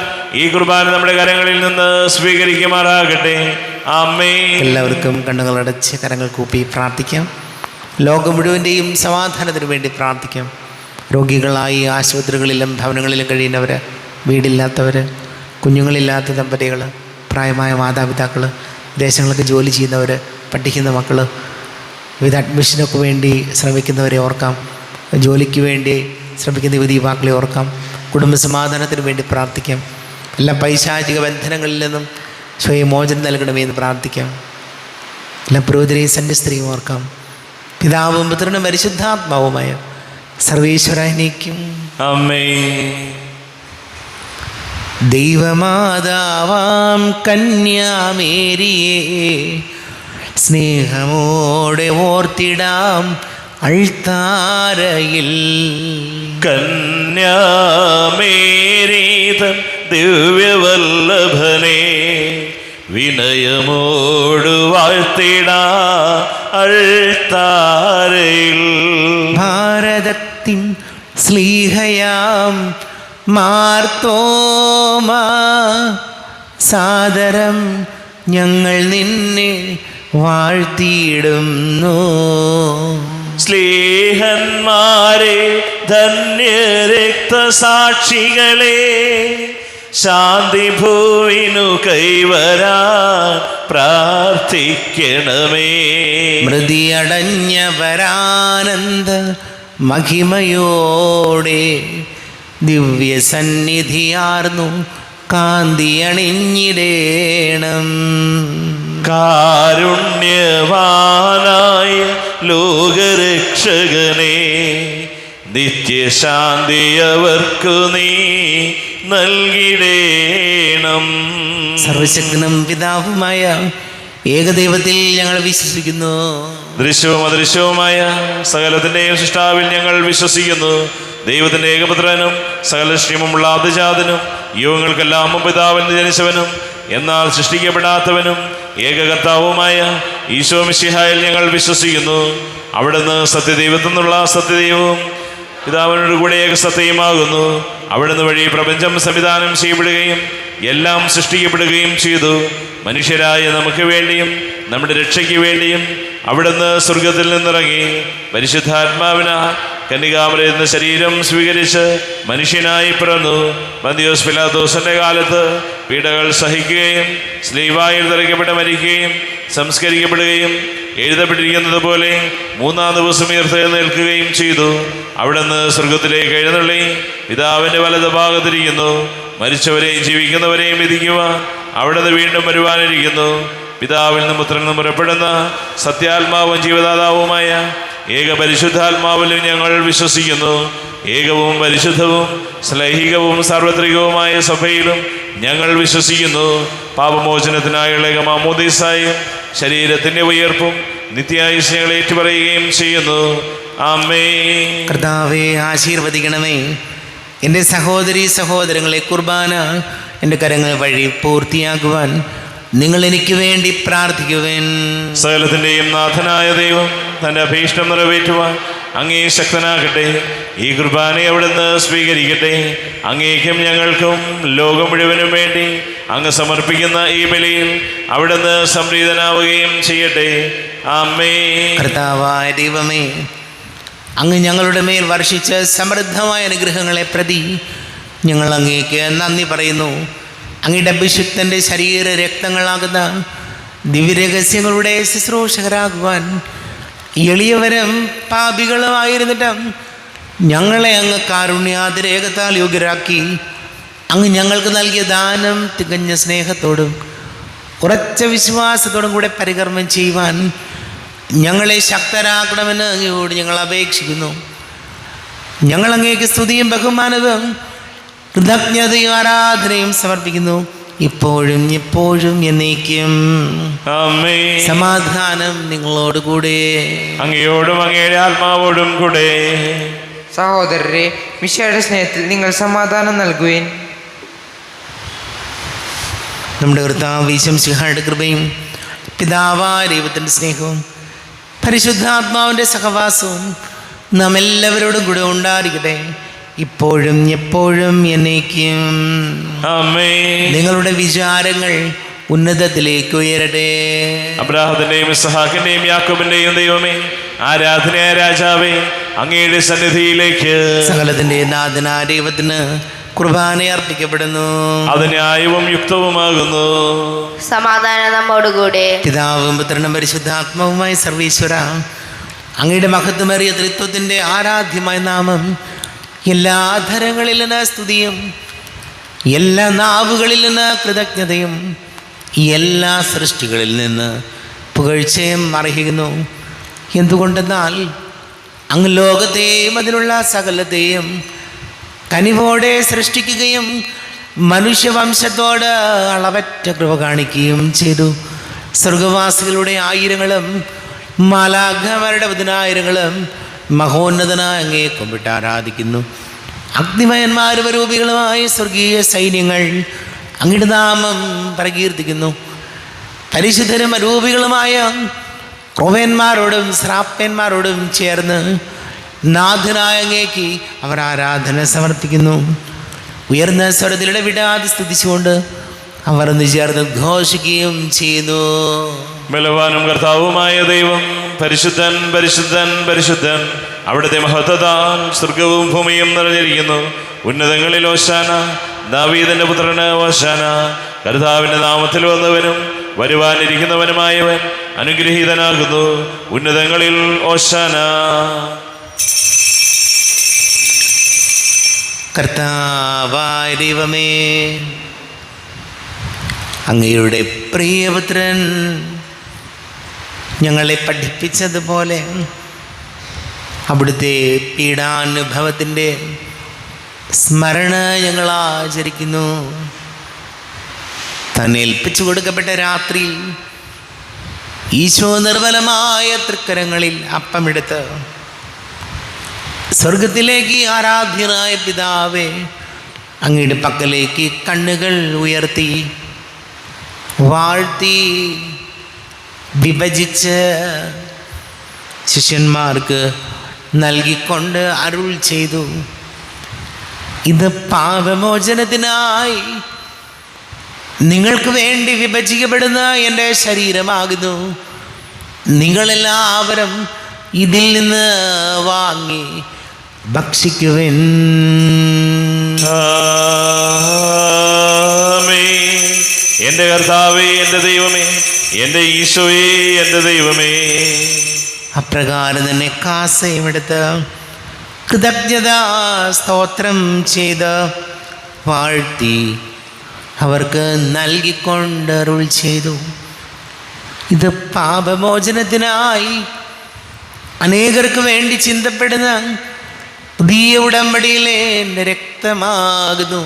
ഈ കുർബാന നമ്മുടെ കരങ്ങളിൽ നിന്ന് സ്വീകരിക്കുമാറാകട്ടെ. ആമേൻ. എല്ലാവർക്കും കണ്ണുകളടച്ച് കരങ്ങൾ കൂപ്പി പ്രാർത്ഥിക്കാം. ലോകം മുഴുവൻ്റെയും സമാധാനത്തിന് വേണ്ടി പ്രാർത്ഥിക്കാം. രോഗികളായി ആശുപത്രികളിലും ഭവനങ്ങളിലും കഴിയുന്നവർ, വീടില്ലാത്തവർ, കുഞ്ഞുങ്ങളില്ലാത്ത ദമ്പതികൾ, പ്രായമായ മാതാപിതാക്കൾ, ദേശങ്ങൾക്ക് ജോലി ചെയ്യുന്നവർ, പഠിക്കുന്ന മക്കൾ, വിവിധ അഡ്മിഷനൊക്കെ വേണ്ടി ശ്രമിക്കുന്നവരെ ഓർക്കാം. ജോലിക്ക് വേണ്ടി ശ്രമിക്കുന്ന യുവതി യുവാക്കളെ ഓർക്കാം. കുടുംബസമാധാനത്തിന് വേണ്ടി പ്രാർത്ഥിക്കാം. എല്ലാ പൈശാചിക ബന്ധനങ്ങളിൽ നിന്നും സ്വയം മോചനം നൽകണമെന്ന് പ്രാർത്ഥിക്കാം. എല്ലാ പുരോഹിതരെയും സന്യസ്ത്രീയും ഓർക്കാം. പിതാവും പുത്രനും പരിശുദ്ധാത്മാവുമായ സർവേശ്വരനേക്കും ആമേൻ. ദൈവമാതാവാം കന്യാമേരിയെ സ്നേഹമോടെ ഓർത്തിടാം അൾത്താരയിൽ. കന്യാമേരീതൻ ദിവ്യവല്ലഭനെ വിനയമോട് വാഴ്ത്തിടാ അൾത്താരയിൽ. ഭാരതത്തിൻ സ്ലീഹയാം മാർത്തോമാ സാദരം ഞങ്ങൾ നിന്നെ വാഴ്ത്തിയിടുന്നു. സ്ലീഹന്മാരെ ധന്യരക്തസാക്ഷികളെ ശാന്തി ഭൂവിനു കൈവരാൻ പ്രാർത്ഥിക്കണമേ. മൃതിയടഞ്ഞവരാനന്ദ മഹിമയോടെ ദിവ്യ സന്നിധിയാർന്നു കാന്തിയണിഞ്ഞിടേണം. കാരുണ്യവാനായ ലോകരക്ഷകനെ നിത്യശാന്തി അവർക്കു നീ നൽകിടേണം. സർവശക്തനും പിതാവുമായ ഏകദൈവത്തിൽ ഞങ്ങൾ വിശ്വസിക്കുന്നു. ദൃശ്യവും അദൃശ്യവുമായ സകലത്തിന്റെയും സൃഷ്ടാവിൽ ഞങ്ങൾ വിശ്വസിക്കുന്നു. ദൈവത്തിന്റെ ഏകപുത്രനും സകല ശ്രീമുള്ള ആദിജാതനും യുഗങ്ങൾക്കെല്ലാം പിതാവിൽ നിന്ന് ജനിച്ചവനും എന്നാൽ സൃഷ്ടിക്കപ്പെടാത്തവനും ഏകകർത്താവുമായ ഈശോ മിശിഹായിൽ ഞങ്ങൾ വിശ്വസിക്കുന്നു. അവിടുന്ന് സത്യദൈവത്തിൽ നിന്നുള്ള സത്യദൈവവും പിതാവിനോട് കൂടെ ഏകസത്യമാകുന്നു. അവിടുന്ന് വഴി പ്രപഞ്ചം സംവിധാനം ചെയ്യപ്പെടുകയും എല്ലാം സൃഷ്ടിക്കപ്പെടുകയും ചെയ്തു. മനുഷ്യരായ നമുക്ക് വേണ്ടിയും നമ്മുടെ രക്ഷയ്ക്ക് വേണ്ടിയും അവിടുന്ന് സ്വർഗത്തിൽ നിന്നിറങ്ങി പരിശുദ്ധാത്മാവിന കന്യകാമറിയിൽ നിന്ന് ശരീരം സ്വീകരിച്ച് മനുഷ്യനായി പിറന്നു. പന്തിയോസ് പിലാത്തോസിന്റെ കാലത്ത് പീഡകൾ സഹിക്കുകയും സ്ലീവായിൽ തറയ്ക്കപ്പെട്ട് മരിക്കുകയും സംസ്കരിക്കപ്പെടുകയും എഴുതപ്പെട്ടിരിക്കുന്നത് പോലെ മൂന്നാം ദിവസം ഉയർത്തെഴുന്നേൽക്കുകയും ചെയ്തു. അവിടുന്ന് സ്വർഗത്തിലേക്ക് എഴുന്നള്ളി പിതാവിന്റെ വലത് ഭാഗത്തിരിക്കുന്നു. മരിച്ചവരെയും ജീവിക്കുന്നവരെയും വിധിക്കുവാൻ അവിടുന്ന് വീണ്ടും വരുവാനിരിക്കുന്നു. പിതാവിൽ നിന്നും പുത്രനിൽ നിന്നും പുറപ്പെടുന്ന സത്യാത്മാവും ജീവദാതാവുമായ ഏക പരിശുദ്ധാത്മാവിലും ഞങ്ങൾ വിശ്വസിക്കുന്നു. ഏകവും പരിശുദ്ധവും ശ്ലൈഹികവും സാർവത്രികവുമായ സഭയിലും ഞങ്ങൾ വിശ്വസിക്കുന്നു. പാപമോചനത്തിനായുള്ള ഏകമാമോദീസായും ശരീരത്തിന്റെ ഉയർപ്പും നിത്യായുസ് ഞങ്ങൾ ഏറ്റുപറയുകയും ചെയ്യുന്നു. ആമേൻ. കർത്താവേ, ആശീർവദിക്കണമേ. എൻ്റെ സഹോദരീ സഹോദരങ്ങളെ കുർബാന എൻ്റെ കരങ്ങൾ വഴി പൂർത്തിയാക്കുവാൻ നിങ്ങൾ എനിക്ക് വേണ്ടി പ്രാർത്ഥിക്കുവേൻ. സകലത്തിൻ്റെയും നാഥനായ ദൈവം തൻ്റെ അഭീഷ്ടം നിറവേറ്റുവാൻ അങ്ങേ ശക്തനാകട്ടെ. ഈ കുർബാനയെ അവിടുന്ന് സ്വീകരിക്കട്ടെ. അങ്ങേക്കും ഞങ്ങൾക്കും ലോകം മുഴുവനും വേണ്ടി അങ്ങ് സമർപ്പിക്കുന്ന ഈ ബലിയിൽ അവിടുന്ന് സംപ്രീതനാവുകയും ചെയ്യട്ടെ. ആമേൻ. കർത്താവായ ദൈവമേ, അങ്ങ് ഞങ്ങളുടെ മേൽ വർഷിച്ച സമൃദ്ധമായ അനുഗ്രഹങ്ങളെ പ്രതി ഞങ്ങൾ അങ്ങേക്ക് നന്ദി പറയുന്നു. അങ്ങയുടെ അഭിഷിക്തൻ്റെ ശരീര രക്തങ്ങളാകുന്ന ദിവ്യരഹസ്യങ്ങളുടെ ശുശ്രൂഷകരാകുവാൻ എളിയവരും പാപികളുമായിരുന്നിട്ടും ഞങ്ങളെ അങ്ങ് കാരുണ്യാതിരേകത്താൽ യോഗ്യരാക്കി. അങ്ങ് ഞങ്ങൾക്ക് നൽകിയ ദാനം തികഞ്ഞ സ്നേഹത്തോടും ഉറച്ച വിശ്വാസത്തോടും കൂടെ പരികർമ്മം ചെയ്യുവാൻ ഞങ്ങളെ ശക്തരാക്കണമെന്ന് അങ്ങയോട് ഞങ്ങൾ അപേക്ഷിക്കുന്നു. ഞങ്ങൾ അങ്ങേക്ക് സ്തുതിയും ബഹുമാനവും കൃതജ്ഞതയും ആരാധനയും സമർപ്പിക്കുന്നു, ഇപ്പോഴും എപ്പോഴും എന്നേക്കും. ആമേൻ. സമാധാനം നിങ്ങളോട് കൂടെ. അങ്ങയോടും അങ്ങയുടെ ആത്മാവോടും കൂടെ. സഹോദരരെ, മിശിഹായുടെ സ്നേഹത്തിൽ നിങ്ങൾ സമാധാനം നൽകുവിൻ. നമ്മുടെ കർത്താവ് ഈശോ മിശിഹായുടെ കൃപയും പിതാവായ ദൈവത്തിൻ്റെ സ്നേഹവും പരിശുദ്ധാത്മാവിൻ്റെ സഹവാസവും നാം എല്ലാവരോടും കൂടെ ഉണ്ടായിരിക്കട്ടെ, ഇപ്പോഴും എപ്പോഴും എന്നേക്കും. ആമേൻ. നിങ്ങളുടെ വിചാരങ്ങൾ ഉന്നതത്തിലേക്ക് ഉയരട്ടെ. അബ്രാഹത്തിന്റെയും ഇസ്ഹാക്കിന്റെയും യാക്കോബിന്റെയും ദൈവമേ, ആരാധനയായ രാജാവേ, അങ്ങയുടെ സന്നിധിയിലേക്ക് സകലത്തിൻ്റെ നാഥനായ ദൈവത്തിന് കുർബാന അർപ്പിക്കപ്പെടുന്നു. അത് ന്യായവും യുക്തവുമാകുന്നു. സമാധാനം നമ്മോടുകൂടെ. പിതാവും പുത്രനും പരിശുദ്ധാത്മാവുമായ സർവീശ്വര, അങ്ങയുടെ മഹത്വമേറിയ ത്രിത്വത്തിൻ്റെ ആരാധ്യമായ നാമം എല്ലാ ധരങ്ങളിൽ നിന്ന് സ്തുതിയും എല്ലാ നാവുകളിൽ നിന്ന് കൃതജ്ഞതയും എല്ലാ സൃഷ്ടികളിൽ നിന്ന് പുകഴ്ചയും അർഹിക്കുന്നു. എന്തുകൊണ്ടെന്നാൽ അങ്ങ് ലോകത്തെയും അതിലുള്ള സകലത്തെയും കനിവോടെ സൃഷ്ടിക്കുകയും മനുഷ്യവംശത്തോട് അളവറ്റ കൃപ കാണിക്കുകയും ചെയ്തു. സ്വർഗവാസികളുടെ ആയിരങ്ങളും മാലാഖമാരുടെ 10,000-ങ്ങളും മഹോന്നതനായ അങ്ങേ കുമ്പിട്ട് ആരാധിക്കുന്നു. അഗ്നിമയന്മാരും രൂപികളുമായ സ്വർഗീയ സൈന്യങ്ങൾ അങ്ങയുടെ നാമം പ്രകീർത്തിക്കുന്നു. പരിശുദ്ധരും അരൂപികളുമായ ക്രോവേന്മാരോടും ശ്രാപ്പന്മാരോടും ചേർന്ന് നാഥനായ അങ്ങേക്ക് അവർ ആരാധന സമർപ്പിക്കുന്നു. ഉയർന്ന സ്വരത്തിലൂടെ വിടാതെ സ്തുതിച്ചുകൊണ്ട് അവർ ഒന്ന് ചേർന്ന് ഘോഷിക്കുകയും ചെയ്യുന്നു. ബലവാനും കർത്താവുമായ ദൈവം പരിശുദ്ധൻ പരിശുദ്ധൻ പരിശുദ്ധൻ. അവിടുത്തെ മഹത്വത്താൽ സ്വർഗവും ഭൂമിയും നിറഞ്ഞിരിക്കുന്നു. ഉന്നതങ്ങളിൽ ഓശാന. ദാവീദിന്റെ പുത്രന് ഓശാന. കർത്താവിന്റെ നാമത്തിൽ വന്നവനും വരുവാനിരിക്കുന്നവനുമായവൻ അനുഗ്രഹീതനാകുന്നു. ഉന്നതങ്ങളിൽ ഓശാന. കർത്താവായ ദൈവമേ, അങ്ങയുടെ പ്രിയപുത്രൻ ഞങ്ങളെ പഠിപ്പിച്ചതുപോലെ അവിടുത്തെ പീഡാനുഭവത്തിൻ്റെ സ്മരണ ഞങ്ങൾ ആചരിക്കുന്നു. തന്നെ ഏൽപ്പിച്ചു കൊടുക്കപ്പെട്ട രാത്രിയിൽ ഈശോ നിർമ്മലമായ തൃക്കരങ്ങളിൽ അപ്പമെടുത്ത് സ്വർഗത്തിലേക്ക് ആരാധ്യനായ പിതാവേ അങ്ങയുടെ പക്കലേക്ക് കണ്ണുകൾ ഉയർത്തി വാഴ്ത്തി വിഭജിച്ച് ശിഷ്യന്മാർക്ക് നൽകിക്കൊണ്ട് അരുൾ ചെയ്തു, ഇത് പാപമോചനത്തിനായി നിങ്ങൾക്ക് വേണ്ടി വിഭജിക്കപ്പെടുന്ന എൻ്റെ ശരീരമാകുന്നു. നിങ്ങളെല്ലാവരും ഇതിൽ നിന്ന് വാങ്ങി ഭക്ഷിക്കുവിൻ. എൻ്റെ കർത്താവേ, എൻ്റെ ദൈവമേ, എൻ്റെ ഈശോയേ, എൻ്റെ ദൈവമേ. അപ്രകാരം തന്നെ കാസയുമെടുത്ത് കൃതജ്ഞതാ സ്തോത്രം ചെയ്ത് വാഴ്ത്തി അവർക്ക് നൽകിക്കൊണ്ട് അരുൾ ചെയ്തു, ഇത് പാപമോചനത്തിനായി അനേകർക്ക് വേണ്ടി ചിന്തപ്പെടുന്ന പുതിയ ഉടമ്പടിയിലെ എൻ്റെ രക്തമാകുന്നു.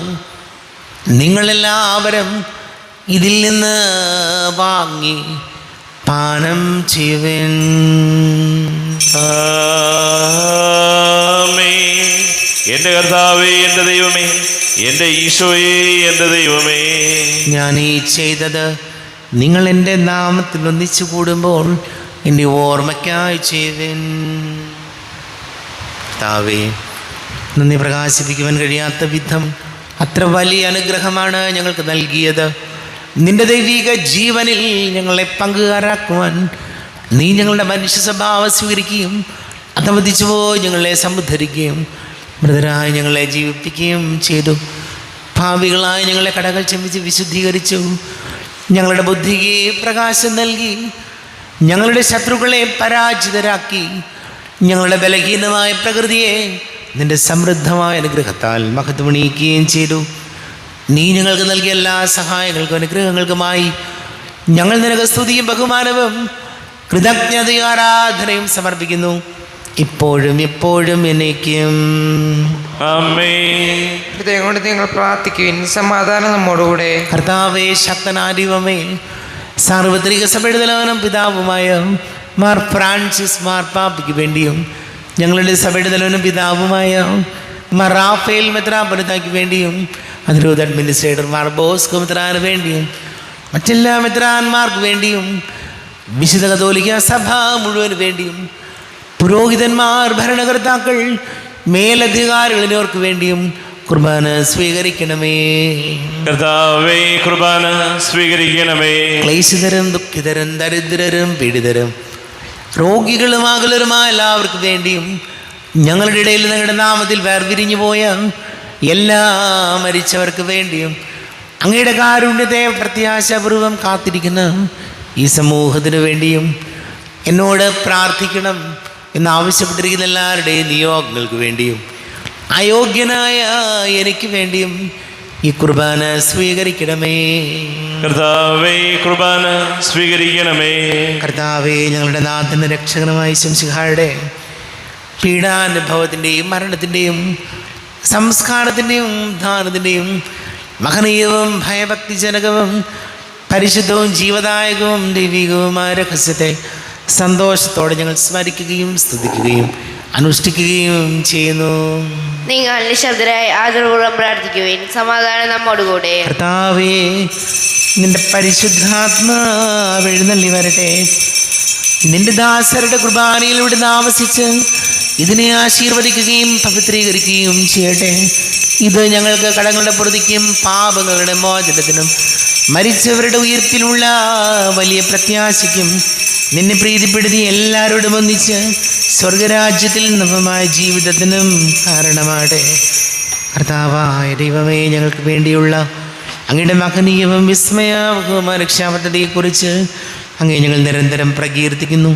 നിങ്ങളെല്ലാവരും ഇതിൽ നിന്ന് വാങ്ങി പാനം ചെയ്യുവിൻ. എൻ്റെ കർത്താവേ, എൻ്റെ ദൈവമേ, എൻ്റെ ഈശോയേ, എൻ്റെ ദൈവമേ. ഞാൻ ഈ ചെയ്തത് നിങ്ങൾ എൻ്റെ നാമത്തിൽ ഒന്നിച്ചു കൂടുമ്പോൾ എൻ്റെ ഓർമ്മയ്ക്കായി ചെയ്യുവിൻ. കർത്താവേ, നന്ദി പ്രകാശിപ്പിക്കുവാൻ കഴിയാത്ത വിധം അത്ര വലിയ അനുഗ്രഹമാണ് ഞങ്ങൾക്ക് നൽകിയത്. നിന്റെ ദൈവിക ജീവനിൽ ഞങ്ങളെ പങ്കുകാരാക്കുവാൻ നീ ഞങ്ങളുടെ മനുഷ്യ സ്വഭാവം സ്വീകരിക്കുകയും അതമതിച്ചുവോ ഞങ്ങളെ സമുദ്ധരിക്കുകയും മൃതരായി ഞങ്ങളെ ജീവിപ്പിക്കുകയും ചെയ്തു. ഭാവികളായി ഞങ്ങളെ കടകൾ ക്ഷമിച്ച് വിശുദ്ധീകരിച്ചു. ഞങ്ങളുടെ ബുദ്ധിക്ക് പ്രകാശം നൽകി. ഞങ്ങളുടെ ശത്രുക്കളെ പരാജിതരാക്കി. ഞങ്ങളുടെ ബലഹീനമായ പ്രകൃതിയെ നിന്റെ സമൃദ്ധമായ അനുഗ്രഹത്താൽ മഹത്വമണിയിക്കുകയും ചെയ്തു. നീ ഞങ്ങൾക്ക് നൽകിയ എല്ലാ സഹായങ്ങൾക്കും അനുഗ്രഹങ്ങൾക്കുമായി ഞങ്ങൾ നിനക്ക് സ്തുതിയും ബഹുമാനവും കൃതജ്ഞതയും ആരാധനയും സമർപ്പിക്കുന്നു, ഇപ്പോഴും എപ്പോഴും എന്നേക്കും. ആമേൻ. ഹൃദയം കൊണ്ട് നിങ്ങൾ പ്രാർത്ഥിക്കുവിൻ. സമാധാനം നമ്മോടുകൂടെ. കർത്താവേ, ശക്തനായ ദൈവമേ, സാർവത്രിക സഭയുടെ തലവനും പിതാവുമായ മാർ ഫ്രാൻസിസ് മാർപ്പാപ്പയ്ക്ക് വേണ്ടിയും ഞങ്ങളുടെ സഭയുടെ തലവനും പിതാവുമായ മാർ റാഫേൽ മെത്രാപ്പൊലീത്തായ്ക്ക് വേണ്ടിയും അതിരൂപത അഡ്മിനിസ്ട്രേറ്റർ മാർ ബോസ്കോ മെത്രാന് വേണ്ടിയും മറ്റെല്ലാ മെത്രാന്മാർക്ക് വേണ്ടിയും വിശുദ്ധ കത്തോലിക്ക സഭ മുഴുവന് വേണ്ടിയും പുരോഹിതന്മാർ, ഭരണകർത്താക്കൾ, മേലധികാരികൾ എന്നിവർക്ക് വേണ്ടിയും കുർബാന സ്വീകരിക്കണമേ. കർത്താവേ, കുർബാന സ്വീകരിക്കണമേ. ക്ലേശിതരും ദുഃഖിതരും ദരിദ്രരും പീഡിതരും രോഗികളും അകലരുമായ എല്ലാവർക്കും വേണ്ടിയും ഞങ്ങളുടെ ഇടയിൽ നിങ്ങളുടെ നാമത്തിൽ വേർപിരിഞ്ഞു പോയ എല്ലാ മരിച്ചവർക്ക് വേണ്ടിയും അങ്ങയുടെ കാരുണ്യത്തെ പ്രത്യാശാപൂർവം കാത്തിരിക്കുന്ന ഈ സമൂഹത്തിന് വേണ്ടിയും എന്നോട് പ്രാർത്ഥിക്കണം എന്നാവശ്യപ്പെട്ടിരിക്കുന്ന എല്ലാവരുടെയും നിയോഗങ്ങൾക്ക് വേണ്ടിയും അയോഗ്യനായ എനിക്ക് വേണ്ടിയും ഈ കുർബാന സ്വീകരിക്കണമേ. കർത്താവേ, കുർബാന സ്വീകരിക്കണമേ. കർത്താവേ, ഞങ്ങളുടെ നാഥൻ്റെ രക്ഷകനുമായ ശംസിഹായുടെ പീഡാനുഭവത്തിൻ്റെയും മരണത്തിൻ്റെയും സംസ്കാരത്തിൻ്റെയും ദാനത്തിൻ്റെയും മഹനീയവും ഭയഭക്തിജനകവും പരിശുദ്ധവും ജീവദായകവും ദൈവികവുമായ രഹസ്യത്തെ സന്തോഷത്തോടെ ഞങ്ങൾ സ്മരിക്കുകയും സ്തുതിക്കുകയും അനുഷ്ഠിക്കുകയും ചെയ്യുന്നു. നിങ്ങൾ നിശബ്ദരായി ആദരപൂർവ്വം പ്രാർത്ഥിക്കുവിൻ. സമാധാനം നമ്മോടുകൂടെ. കർത്താവേ, നിന്റെ പരിശുദ്ധാത്മാവ് എഴുന്നള്ളി വരട്ടെ. നിന്റെ ദാസരുടെ കുർബാനയിലൂടെ താമസിച്ച് ഇതിനെ ആശീർവദിക്കുകയും പവിത്രീകരിക്കുകയും ചെയ്യട്ടെ. ഇത് ഞങ്ങൾക്ക് കടങ്ങളുടെ പൊറുതിക്കും പാപങ്ങളുടെ മോചനത്തിനും മരിച്ചവരുടെ ഉയർപ്പിലുള്ള വലിയ പ്രത്യാശയ്ക്കും നിന്നെ പ്രീതിപ്പെടുത്തി എല്ലാവരോടും ഒന്നിച്ച് സ്വർഗരാജ്യത്തിൽ നവമായ ജീവിതത്തിനും കാരണമാട്ടെ. കർത്താവായ ദൈവമേ, ഞങ്ങൾക്ക് വേണ്ടിയുള്ള അങ്ങയുടെ മഹനീയവും വിസ്മയവും രക്ഷാപദ്ധതിയെക്കുറിച്ച് അങ്ങേ ഞങ്ങൾ നിരന്തരം പ്രകീർത്തിക്കുന്നു.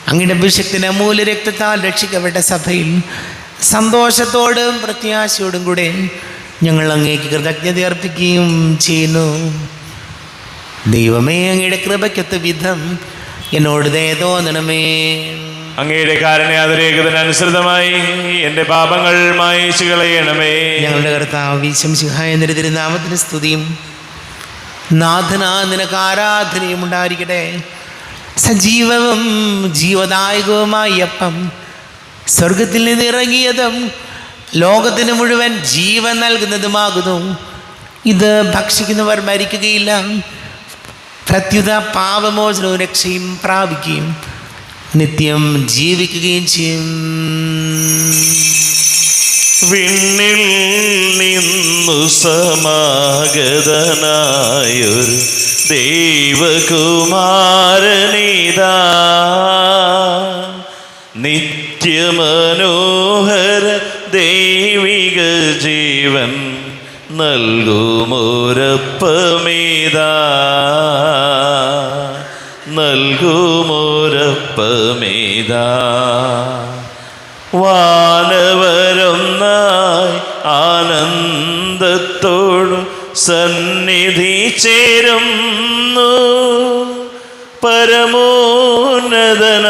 അങ്ങയുടെ അഭിഷേകത്തിൻ്റെ അമൂല്യ രക്തത്താൽ രക്ഷിക്കപ്പെട്ട സഭയിൽ സന്തോഷത്തോടും പ്രത്യാശയോടും കൂടെ ഞങ്ങൾ അങ്ങേക്ക് കൃതജ്ഞത അർപ്പിക്കുകയും ചെയ്യുന്നു. ദൈവമേ, അങ്ങയുടെ കൃപയ്ക്കൊത്ത വിധം എന്നോട് ദയ തോന്നണമേ. അങ്ങയുടെ കാരുണ്യാതിരേകതനുസൃതമായി എൻ്റെ പാപങ്ങൾ മായിച്ചു കളയണമേ. ഞങ്ങളുടെ കർത്താവ് ഈശോമിശിഹായ നിന്റെ തിരുനാമത്തിന് സ്തുതിയും നാഥനാ നിനക്ക് ആരാധനയും ഉണ്ടായിരിക്കട്ടെ. സജീവവും ജീവദായകവുമായ അപ്പം സ്വർഗത്തിൽ നിന്ന് ഇറങ്ങിയതും ലോകത്തിന് മുഴുവൻ ജീവൻ നൽകുന്നതുമാകുന്നു. ഇത് ഭക്ഷിക്കുന്നവർ മരിക്കുകയില്ല, പ്രത്യുത പാപമോചനവും രക്ഷയും പ്രാപിക്കുകയും നിത്യം ജീവിക്കുകയും ചെയ്യും. വിണ്ണിൽ നിന്നു സമാഗതനായൊരു ദൈവകുമാരനിതാ, നിത്യമനോഹര ദൈവിക ജീവൻ നൽകുമോരപ്പമേതാ, നൽകുമോരപ്പമേതാ. വാനവരൊന്നായി ആനന്ദത്തോടു സന്നിധി ചേരുന്നു, പരമോന്നതന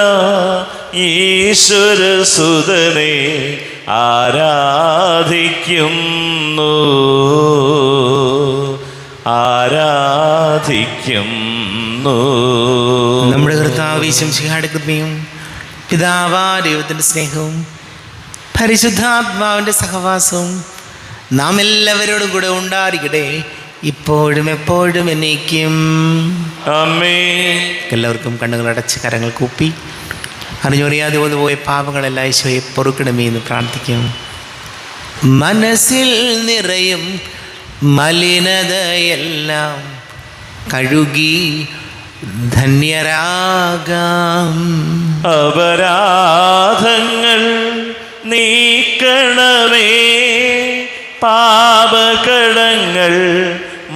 ഈശ്വരസുതനെ ആരാധിക്കുന്നു, ആരാധിക്കുന്നു. നമ്മുടെ കർത്താവ് ഈശോമിശിഹായുടെ കൃപയും പിതാവായ ദൈവത്തിൻ്റെ സ്നേഹവും പരിശുദ്ധാത്മാവിൻ്റെ സഹവാസവും നാം എല്ലാവരോടും കൂടെ ഉണ്ടായിരിക്കട്ടെ, ഇപ്പോഴും എപ്പോഴും എന്നേക്കും. ആമേൻ. എല്ലാവർക്കും കണ്ണുകളടച്ച് കരങ്ങൾ കൂപ്പി അറിഞ്ഞറിയാതെ വന്നു പോയ പാപങ്ങളെല്ലാം ഈശോയെ പൊറുക്കണമേ എന്ന് പ്രാർത്ഥിക്കും. മനസ്സിൽ നിറയും മലിനതയെല്ലാം കഴുകി ധന്യരാകാം. അപരാധങ്ങൾ നീക്കണമേ, പാപകടങ്ങൾ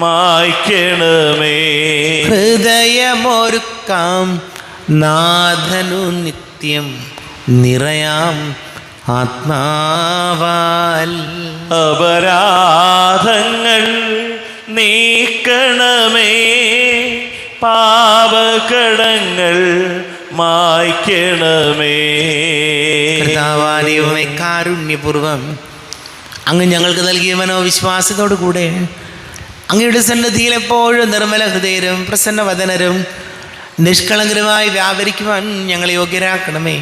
മായ്ക്കണമേ. ഹൃദയമൊരുക്കാം നാഥനു നിത്യം നിറയാം ആത്മാവാൽ. അപരാധങ്ങൾ നീക്കണമേ, പാപകടങ്ങൾ മായ്ക്കണമേ. കർത്താവായ ദൈവമേ, കാരുണ്യപൂർവം അങ്ങ് ഞങ്ങൾക്ക് നൽകിയ മനോവിശ്വാസത്തോടു കൂടെ അങ്ങയുടെ സന്നിധിയിൽ എപ്പോഴും നിർമ്മല ഹൃദയരും പ്രസന്നവദനരും നിഷ്കളങ്കരുമായി വ്യാപരിക്കുവാൻ ഞങ്ങളെ യോഗ്യരാക്കണമേ.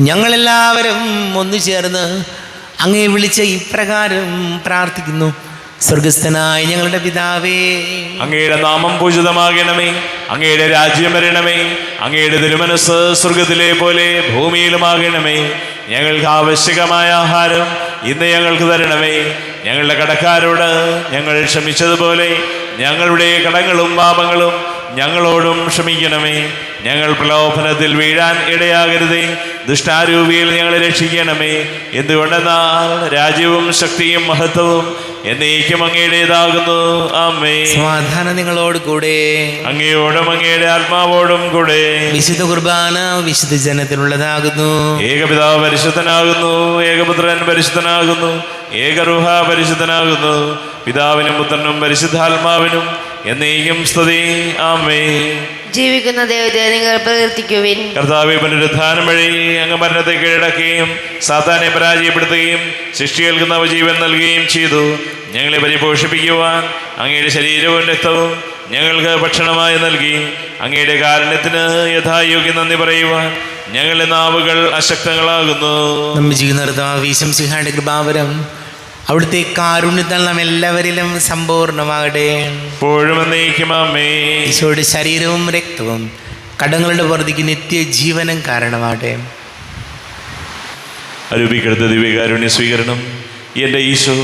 ഞങ്ങളെല്ലാവരും ഒന്നു ചേർന്ന് അങ്ങയെ വിളിച്ച് ഇപ്രകാരം പ്രാർത്ഥിക്കുന്നു. സ്വർഗസ്ഥനായ ഞങ്ങളുടെ പിതാവേ, അങ്ങയുടെ നാമം പൂജിതമാകണമേ, അങ്ങയുടെ രാജ്യം വരണമേ, അങ്ങയുടെ തിരുമനസ് സ്വർഗത്തിലെ പോലെ ഭൂമിയിലുമാകണമേ. ഞങ്ങൾക്ക് ആവശ്യകമായ ആഹാരം ഇന്ന് ഞങ്ങൾക്ക് തരണമേ. ഞങ്ങളുടെ കടക്കാരോട് ഞങ്ങൾ ക്ഷമിച്ചതുപോലെ ഞങ്ങളുടെ കടങ്ങളും പാപങ്ങളും ഞങ്ങളോടും ക്ഷമിക്കണമേ. ഞങ്ങൾ പ്രലോഭനത്തിൽ വീഴാൻ ഇടയാകരുതേ, ദുഷ്ടാരൂപിയിൽ ഞങ്ങളെ രക്ഷിക്കണമേ. എന്തുകൊണ്ടെന്നാൽ രാജ്യവും ശക്തിയും മഹത്വവും എന്നേക്കും അങ്ങയുടേതാകുന്നു. ആമേൻ. സമാധാനം നിങ്ങളോട് കൂടെ, അങ്ങയോടും അങ്ങയുടെ ആത്മാവോടും കൂടെ. വിശുദ്ധ കുർബാന വിശുദ്ധ ജനത്തിനുള്ളതാകുന്നു. ഏകപിതാവ് പരിശുദ്ധനാകുന്നു, ഏകപുത്രൻ പരിശുദ്ധനാകുന്നു, ഏകരൂഹ പരിശുദ്ധനാകുന്നു. പിതാവിനും പുത്രനും പരിശുദ്ധാത്മാവിനും എന്നേക്കും സ്തുതി. ആമേൻ. ജീവിക്കുന്ന ദൈവത്തെ നിങ്ങൾ പ്രകീർത്തിക്കുവിൻ. കർത്താവേ, പുനരുത്ഥാനം വഴി അങ്ങ് മരണത്തെ കീഴടക്കുകയും സാത്താനെ പരാജയപ്പെടുത്തുകയും സൃഷ്ടികൾക്ക് നവജീവൻ നൽകുകയും ചെയ്തു. ഞങ്ങളെ പരിപോഷിപ്പിക്കുവാൻ അങ്ങയുടെ ശരീരവും രക്തവും ഞങ്ങൾക്ക് ഭക്ഷണമായി നൽകി. അങ്ങയുടെ കാരുണ്യത്തിന് യഥായോഗ്യം നന്ദി പറയുവാൻ ഞങ്ങളുടെ നാവുകൾ അശക്തങ്ങളാകുന്നു. നമ്മെ ചെയ്യുന്ന കർത്താവ് ഈശോമിശിഹായുടെ കൃപാവരം അവിടുത്തെ കാരുണ്യത്താൽ നാം എല്ലാവരിലും സമ്പൂർണ്ണമാകട്ടെ. എപ്പോഴും എന്നേക്കും ആമേൻ. ഈശോയുടെ ശരീരവും രക്തവും കടങ്ങളുടെ പുറത്തേക്ക് നിത്യജീവനം കാരണമാകട്ടെ. അരൂപിക്കെടുത്ത ദിവ്യകാരുണ്യ സ്വീകരണം. എൻ്റെ ഈശോ,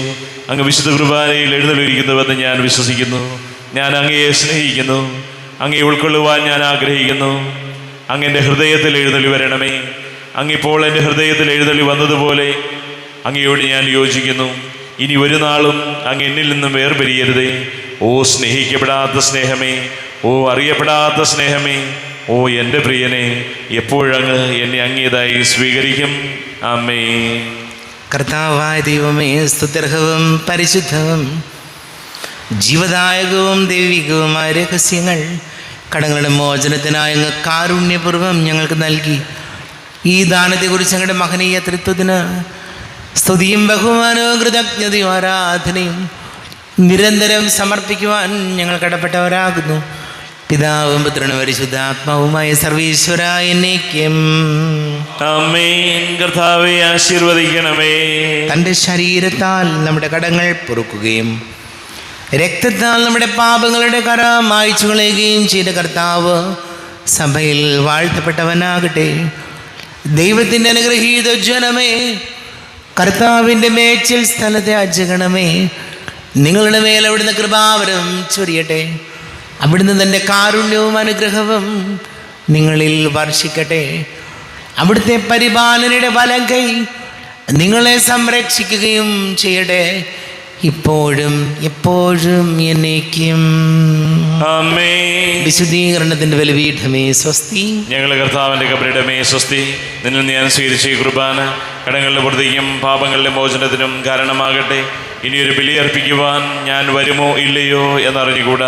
അങ്ങ് വിശുദ്ധ കുർബാനയിൽ എഴുന്നള്ളിരിക്കുന്നുവെന്ന് ഞാൻ വിശ്വസിക്കുന്നു. ഞാൻ അങ്ങയെ സ്നേഹിക്കുന്നു. അങ്ങയെ ഉൾക്കൊള്ളുവാൻ ഞാൻ ആഗ്രഹിക്കുന്നു. അങ്ങ് എൻ്റെ ഹൃദയത്തിൽ എഴുന്നള്ളി വരണമേ. അങ്ങിപ്പോൾ എൻ്റെ ഹൃദയത്തിൽ എഴുന്നള്ളി വന്നതുപോലെ അങ്ങയോട് ഞാൻ യോജിക്കുന്നു. ഇനി ഒരു നാളും അങ്ങ് എന്നിൽ നിന്നും വേർപിരിയരുതേ. ഓ സ്നേഹിക്കപ്പെടാത്ത സ്നേഹമേ, ഓ അറിയപ്പെടാത്ത സ്നേഹമേ, ഓ എൻ്റെ പ്രിയനെ, എപ്പോഴങ്ങ് എന്നെ അങ്ങേതായി സ്വീകരിക്കും. ആമേൻ. കർത്താവായ ദൈവമേ, സ്തുത്യർഹവും പരിശുദ്ധവും ജീവദായകവും ദൈവികവുമായ രഹസ്യങ്ങൾ കടങ്ങളുടെ മോചനത്തിനായി അങ്ങ് കാരുണ്യപൂർവ്വം ഞങ്ങൾക്ക് നൽകി. ഈ ദാനത്തെക്കുറിച്ച് ഞങ്ങളുടെ മഹനീയ തൃത്വത്തിന് സ്തുതിയും ബഹുമാനവും കൃതജ്ഞതയും ആരാധനയും നിരന്തരം സമർപ്പിക്കുവാൻ ഞങ്ങൾ കടപ്പെട്ടവരാകുന്നു. പിതാവും പുത്രനും പരിശുദ്ധാത്മാവുമായ സർവീശ്വരായ എന്നേക്കും ആമേൻ. കർത്താവേ ആശീർവദിക്കണമേ. തൻ്റെ ശരീരത്താൽ നമ്മുടെ കടങ്ങൾ പൊറുക്കുകയും രക്തത്താൽ നമ്മുടെ പാപങ്ങളുടെ കര മായ്ച്ചു കളയുകയും ചെയ്ത കർത്താവ് സഭയിൽ വാഴ്ത്തപ്പെട്ടവനാകട്ടെ. ദൈവത്തിൻ്റെ അനുഗ്രഹീത ജനമേ, കർത്താവിൻ്റെ മേച്ചിൽ സ്ഥലത്തെ അജഗണമേ, നിങ്ങളുടെ മേൽ അവിടുന്ന് കൃപാവരം ചൊരിയട്ടെ. അവിടുന്ന് തൻ്റെ കാരുണ്യവും അനുഗ്രഹവും നിങ്ങളിൽ വർഷിക്കട്ടെ. അവിടുത്തെ പരിപാലനയുടെ വലം കൈ നിങ്ങളെ സംരക്ഷിക്കുകയും ചെയ്യട്ടെ, ഇപ്പോഴും എപ്പോഴും എന്നേക്കും. ആമേൻ. വിശുദ്ധീകരണത്തിൻ്റെ ബലിപീഠമേ സ്വസ്തി. ഞങ്ങളുടെ കർത്താവിൻ്റെ കബറിടമേ സ്വസ്തി. നിന്നിൽ ഞാൻ സ്വീകരിച്ച ഈ കുർബാന കടങ്ങളുടെ പൂർത്തിക്കും പാപങ്ങളുടെ മോചനത്തിനും കാരണമാകട്ടെ. ഇനിയൊരു ബലി അർപ്പിക്കുവാൻ ഞാൻ വരുമോ ഇല്ലയോ എന്നറിഞ്ഞുകൂടാ.